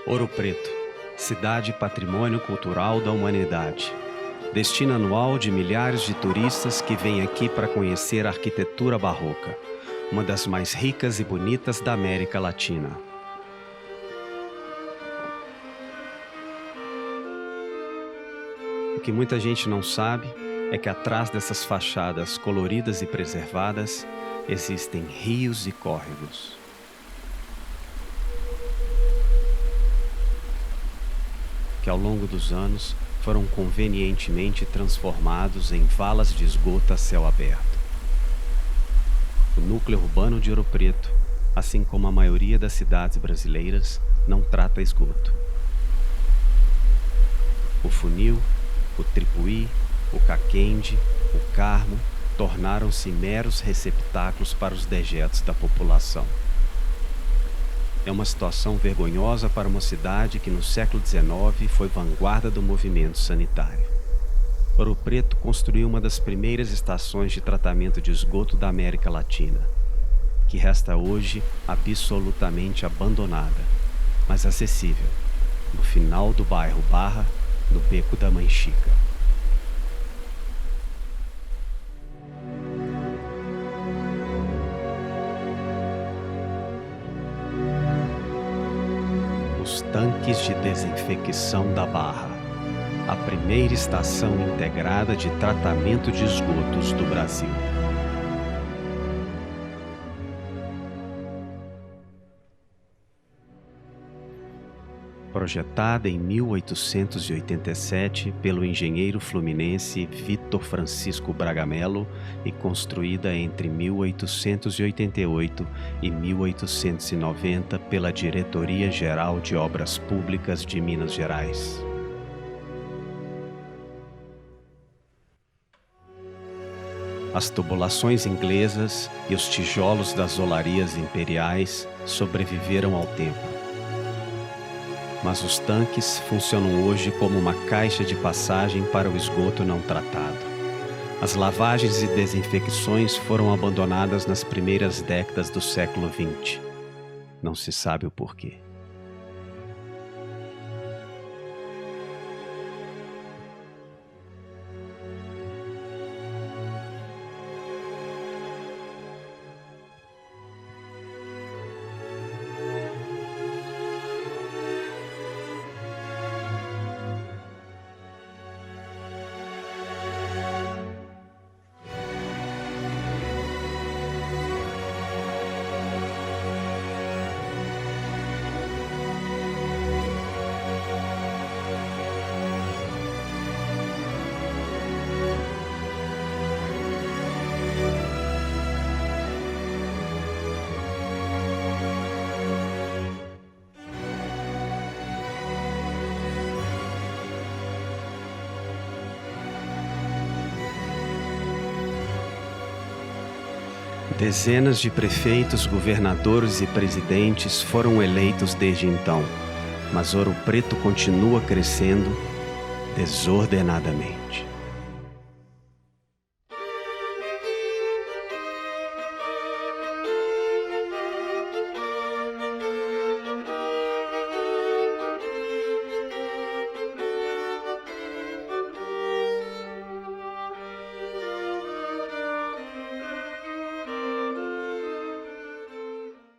Ouro Preto, cidade patrimônio cultural da humanidade. Destino anual de milhares de turistas que vêm aqui para conhecer a arquitetura barroca, uma das mais ricas e bonitas da América Latina. O que muita gente não sabe é que atrás dessas fachadas coloridas e preservadas existem rios e córregos. Que ao longo dos anos foram convenientemente transformados em valas de esgoto a céu aberto. O núcleo urbano de Ouro Preto, assim como a maioria das cidades brasileiras, não trata esgoto. O funil, o tripuí, o caquende, o carmo tornaram-se meros receptáculos para os dejetos da população. É uma situação vergonhosa para uma cidade que no século XIX foi vanguarda do movimento sanitário. Ouro Preto construiu uma das primeiras estações de tratamento de esgoto da América Latina, que resta hoje absolutamente abandonada, mas acessível, no final do bairro Barra, no Beco da Manchica. Os tanques de desinfecção da Barra, a primeira estação integrada de tratamento de esgotos do Brasil. Projetada em 1887 pelo engenheiro fluminense Vitor Francisco Braga Mello e construída entre 1888 e 1890 pela Diretoria-Geral de Obras Públicas de Minas Gerais. As tubulações inglesas e os tijolos das olarias imperiais sobreviveram ao tempo. Mas os tanques funcionam hoje como uma caixa de passagem para o esgoto não tratado. As lavagens e desinfecções foram abandonadas nas primeiras décadas do século XX. Não se sabe o porquê. Dezenas de prefeitos, governadores e presidentes foram eleitos desde então, mas Ouro Preto continua crescendo desordenadamente.